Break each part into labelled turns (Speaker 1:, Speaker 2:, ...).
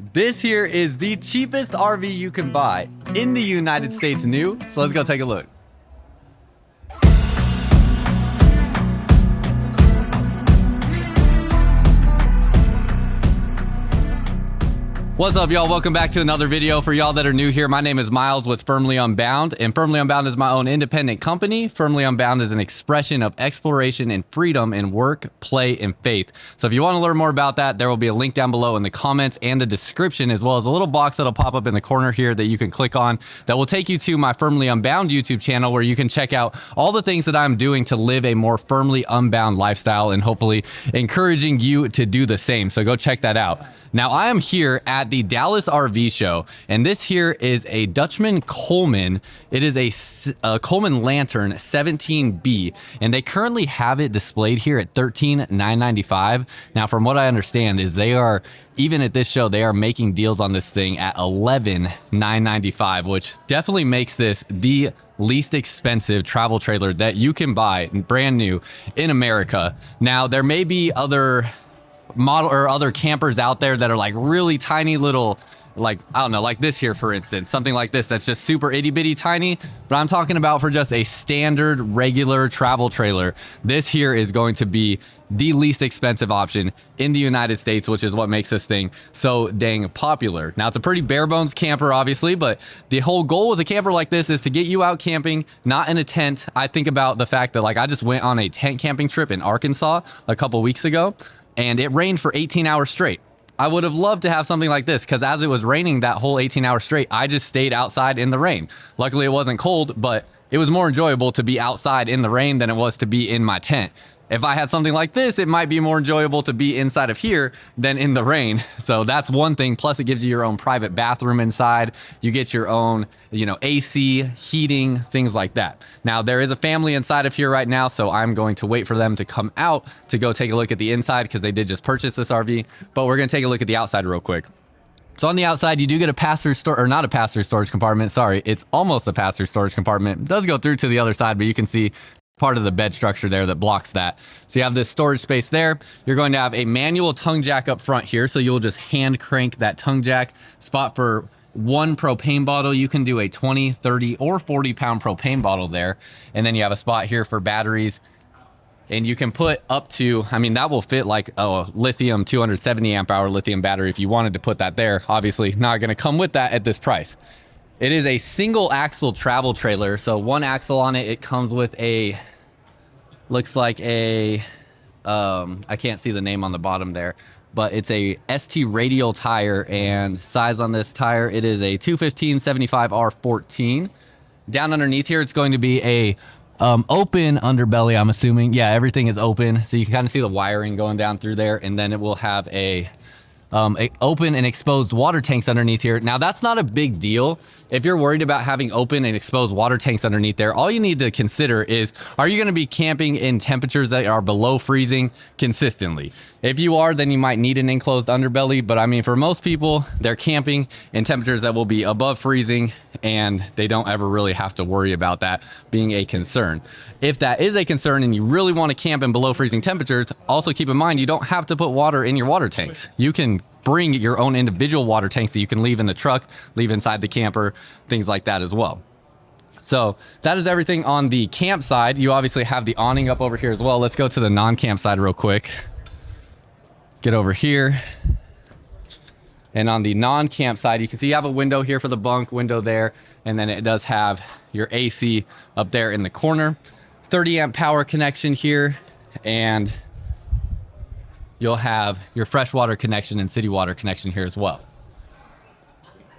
Speaker 1: This here is the cheapest RV you can buy in the United States new. So let's go take a look. What's up, y'all? Welcome back to another video. For y'all that are new here, my name is Myles with Firmly Unbound, and Firmly Unbound is my own independent company. Firmly Unbound is an expression of exploration and freedom in work, play, and faith. So if you want to learn more about that, there will be a link down below in the comments and the description, as well as a little box that'll pop up in the corner here that you can click on that will take you to my Firmly Unbound YouTube channel, where you can check out all the things that I'm doing to live a more firmly unbound lifestyle and hopefully encouraging you to do the same. So go check that out. Now, I am here at the Dallas RV show, and this here is a Dutchmen Coleman. It is a Coleman Lantern 17B, and they currently have it displayed here at $13,995. Now, from what I understand is they are, even at this show, they are making deals on this thing at $11,995, which definitely makes this the least expensive travel trailer that you can buy brand new in America. Now, there may be other other campers out there that are like really tiny little, like, I don't know, like this here, for instance, something like this that's just super itty bitty tiny. But I'm talking about for just a standard regular travel trailer, this here is going to be the least expensive option in the United States, which is what makes this thing so dang popular. Now, it's a pretty bare bones camper, obviously, but the whole goal with a camper like this is to get you out camping, not in a tent. I think about the fact that, like, I just went on a tent camping trip in Arkansas a couple weeks ago, and it rained for 18 hours straight. I would have loved to have something like this, because as it was raining that whole 18 hours straight, I just stayed outside in the rain. Luckily, it wasn't cold, but it was more enjoyable to be outside in the rain than it was to be in my tent. If I had something like this, it might be more enjoyable to be inside of here than in the rain. So that's one thing. Plus, it gives you your own private bathroom inside. You get your own, AC, heating, things like that. Now, there is a family inside of here right now, so I'm going to wait for them to come out to go take a look at the inside, because they did just purchase this RV. But we're going to take a look at the outside real quick. So on the outside, you do get a pass-through or not a pass-through storage compartment. Sorry, it's almost a pass-through storage compartment. It does go through to the other side, but you can see part of the bed structure there that blocks that. So you have this storage space there. You're going to have a manual tongue jack up front here. So you'll just hand crank that tongue jack. Spot for one propane bottle. You can do a 20, 30, or 40 pound propane bottle there. And then you have a spot here for batteries. And you can put up to, that will fit like a lithium 270 amp hour lithium battery if you wanted to put that there. Obviously not going to come with that at this price. It is a single axle travel trailer. So one axle on it. It comes with a, looks like a, I can't see the name on the bottom there, but it's a ST radial tire, and size on this tire, it is a 215/75R14. Down underneath here, it's going to be a open underbelly, I'm assuming. Yeah, everything is open. So you can kind of see the wiring going down through there, and then it will have a open and exposed water tanks underneath here. Now, that's not a big deal. If you're worried about having open and exposed water tanks underneath there, all you need to consider is, are you going to be camping in temperatures that are below freezing consistently? If you are, then you might need an enclosed underbelly. But for most people, they're camping in temperatures that will be above freezing, and they don't ever really have to worry about that being a concern. If that is a concern and you really want to camp in below freezing temperatures, also keep in mind you don't have to put water in your water tanks. You can bring your own individual water tanks that you can leave in the truck, leave inside the camper, things like that as well. So that is everything on the camp side. You obviously have the awning up over here as well. Let's go to the non-camp side real quick. Get over here. And on the non-camp side, you can see you have a window here for the bunk, window there, and then it does have your AC up there in the corner. 30 amp power connection here, and you'll have your freshwater connection and city water connection here as well.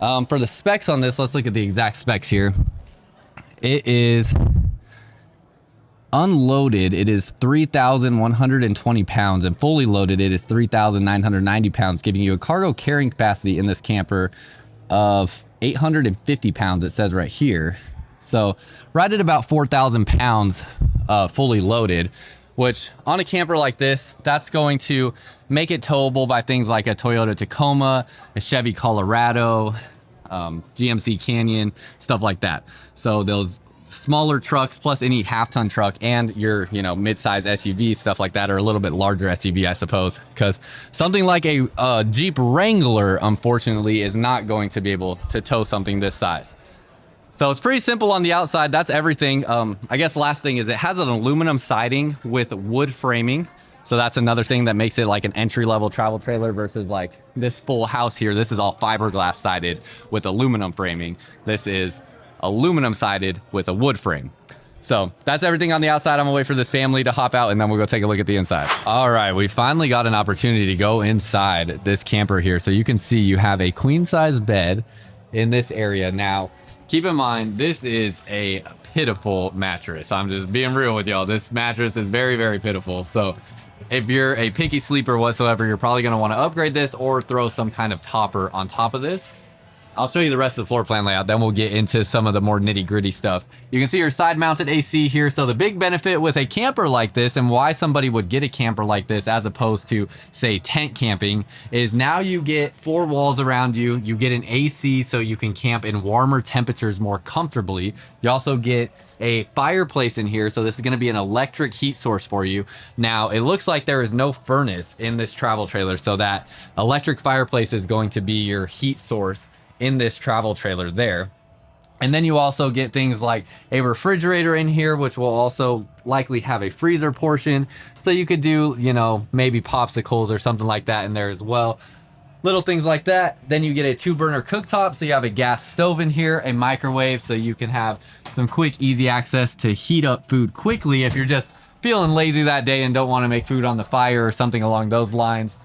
Speaker 1: For the specs on this, let's look at the exact specs here. It is unloaded, it is 3,120 pounds, and fully loaded, it is 3,990 pounds, giving you a cargo carrying capacity in this camper of 850 pounds, it says right here. So right at about 4,000 pounds fully loaded, which on a camper like this, that's going to make it towable by things like a Toyota Tacoma, a Chevy Colorado, GMC Canyon, stuff like that. So those smaller trucks plus any half-ton truck and your, you know, mid-size SUV, stuff like that, or a little bit larger SUV, I suppose, because something like a Jeep Wrangler, unfortunately, is not going to be able to tow something this size. So it's pretty simple on the outside. That's everything. I guess last thing is it has an aluminum siding with wood framing. So that's another thing that makes it like an entry-level travel trailer versus like this full house here. This is all fiberglass sided with aluminum framing. This is aluminum sided with a wood frame. So that's everything on the outside. I'm gonna wait for this family to hop out and then we'll go take a look at the inside. All right, we finally got an opportunity to go inside this camper here. So you can see you have a queen size bed in this area. Now, keep in mind, this is a pitiful mattress. I'm just being real with y'all. This mattress is very, very pitiful. So if you're a picky sleeper whatsoever, you're probably gonna wanna upgrade this or throw some kind of topper on top of this. I'll show you the rest of the floor plan layout, then we'll get into some of the more nitty gritty stuff. You can see your side mounted AC here. So the big benefit with a camper like this and why somebody would get a camper like this as opposed to say tent camping is now you get 4 walls around you. You get an AC so you can camp in warmer temperatures more comfortably. You also get a fireplace in here. So this is going to be an electric heat source for you. Now it looks like there is no furnace in this travel trailer. So that electric fireplace is going to be your heat source in this travel trailer there. And then you also get things like a refrigerator in here, which will also likely have a freezer portion. So you could do, you know, maybe popsicles or something like that in there as well. Little things like that. Then you get a 2-burner cooktop. So you have a gas stove in here, a microwave, so you can have some quick, easy access to heat up food quickly if you're just feeling lazy that day and don't want to make food on the fire or something along those lines.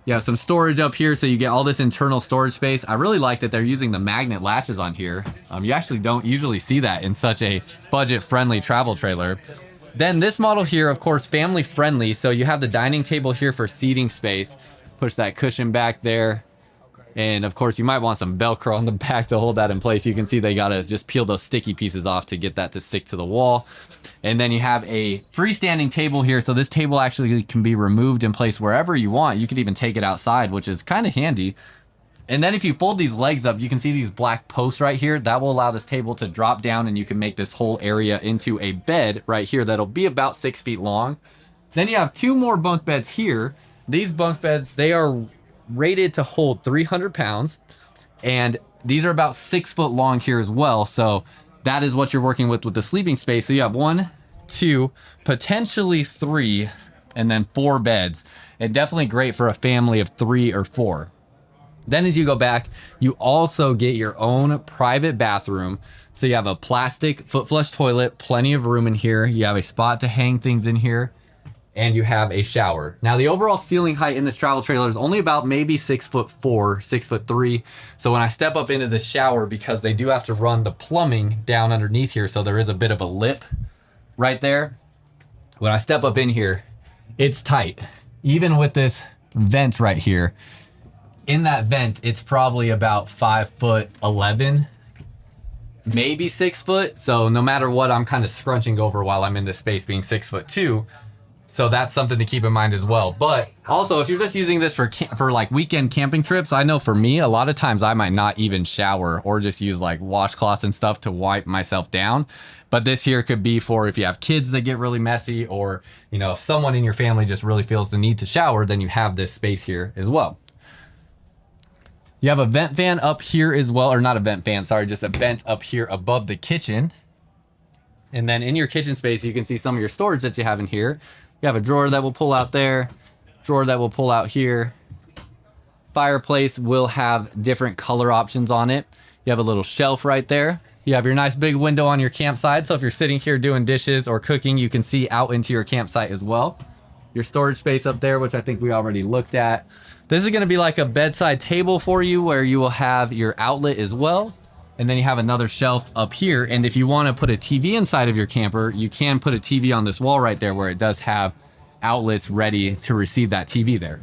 Speaker 1: You have some storage up here, so you get all this internal storage space. I really like that they're using the magnet latches on here. You actually don't usually see that in such a budget-friendly travel trailer. Then this model here, of course, family-friendly. So you have the dining table here for seating space. Push that cushion back there. And of course, you might want some Velcro on the back to hold that in place. You can see they gotta just peel those sticky pieces off to get that to stick to the wall. And then you have a freestanding table here. So this table actually can be removed and placed wherever you want. You could even take it outside, which is kind of handy. And then if you fold these legs up, you can see these black posts right here. That will allow this table to drop down and you can make this whole area into a bed right here that'll be about 6 feet long. Then you have 2 more bunk beds here. These bunk beds, they are rated to hold 300 pounds. And these are about 6 foot long here as well. So that is what you're working with the sleeping space. So you have 1, 2, potentially 3, and then 4 beds. And definitely great for a family of 3 or 4. Then as you go back, you also get your own private bathroom. So you have a plastic foot flush toilet, plenty of room in here. You have a spot to hang things in here. And you have a shower. Now the overall ceiling height in this travel trailer is only about maybe 6'4", 6'3". So when I step up into the shower, because they do have to run the plumbing down underneath here, so there is a bit of a lip right there. When I step up in here, it's tight. Even with this vent right here, in that vent, it's probably about 5'11", maybe 6 foot. So no matter what, I'm kind of scrunching over while I'm in this space being 6'2". So that's something to keep in mind as well. But also, if you're just using this for like weekend camping trips, I know for me, a lot of times I might not even shower or just use like washcloths and stuff to wipe myself down. But this here could be for if you have kids that get really messy, or, you know, if someone in your family just really feels the need to shower, then you have this space here as well. You have a vent fan up here as well, or not a vent fan, sorry, just a vent up here above the kitchen. And then in your kitchen space, you can see some of your storage that you have in here. You have a drawer that will pull out there, drawer that will pull out here. Fireplace will have different color options on it. You have a little shelf right there. You have your nice big window on your campsite. So if you're sitting here doing dishes or cooking, you can see out into your campsite as well. Your storage space up there, which I think we already looked at. This is going to be like a bedside table for you where you will have your outlet as well. And then you have another shelf up here. And if you want to put a TV inside of your camper, you can put a TV on this wall right there where it does have outlets ready to receive that TV there.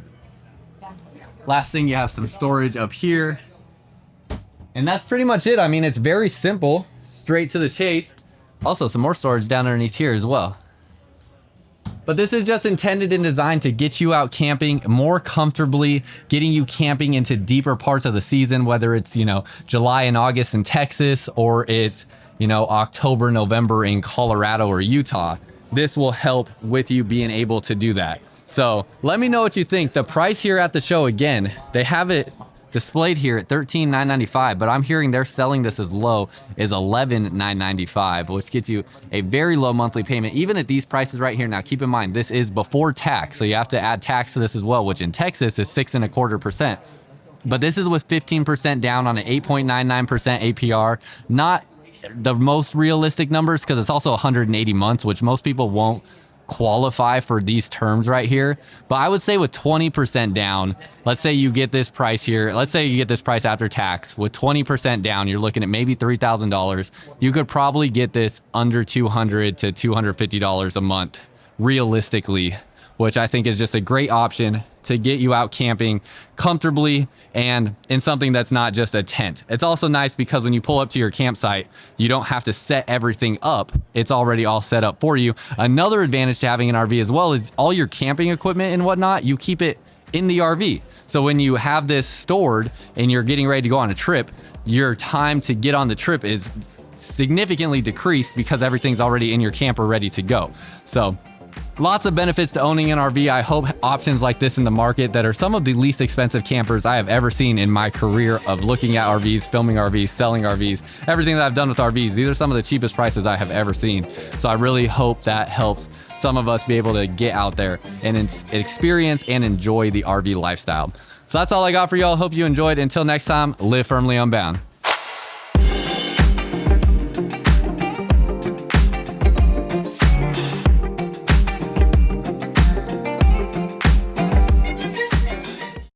Speaker 1: Last thing, you have some storage up here. And that's pretty much it. I mean, it's very simple, straight to the chase. Also, some more storage down underneath here as well. But this is just intended and designed to get you out camping more comfortably, getting you camping into deeper parts of the season, whether it's, you know, July and August in Texas, or it's, October, November in Colorado or Utah. This will help with you being able to do that. So let me know what you think. The price here at the show, again, they have it displayed here at $13,995, but I'm hearing they're selling this as low as $11,995, which gets you a very low monthly payment, even at these prices right here. Now, keep in mind, this is before tax, so you have to add tax to this as well, which in Texas is 6.25%. But this is with 15% down on an 8.99% APR. Not the most realistic numbers because it's also 180 months, which most people won't qualify for these terms right here. But I would say with 20% down, let's say you get this price here. Let's say you get this price after tax with 20% down, you're looking at maybe $3,000. You could probably get this under $200 to $250 a month realistically, which I think is just a great option to get you out camping comfortably and in something that's not just a tent. It's also nice because when you pull up to your campsite, you don't have to set everything up. It's already all set up for you. Another advantage to having an RV as well is all your camping equipment and whatnot, you keep it in the RV. So when you have this stored and you're getting ready to go on a trip, your time to get on the trip is significantly decreased because everything's already in your camper ready to go. So lots of benefits to owning an RV. I hope options like this in the market that are some of the least expensive campers I have ever seen in my career of looking at RVs, filming RVs, selling RVs, everything that I've done with RVs. These are some of the cheapest prices I have ever seen. So I really hope that helps some of us be able to get out there and experience and enjoy the RV lifestyle. So that's all I got for y'all. Hope you enjoyed. Until next time, live firmly unbound.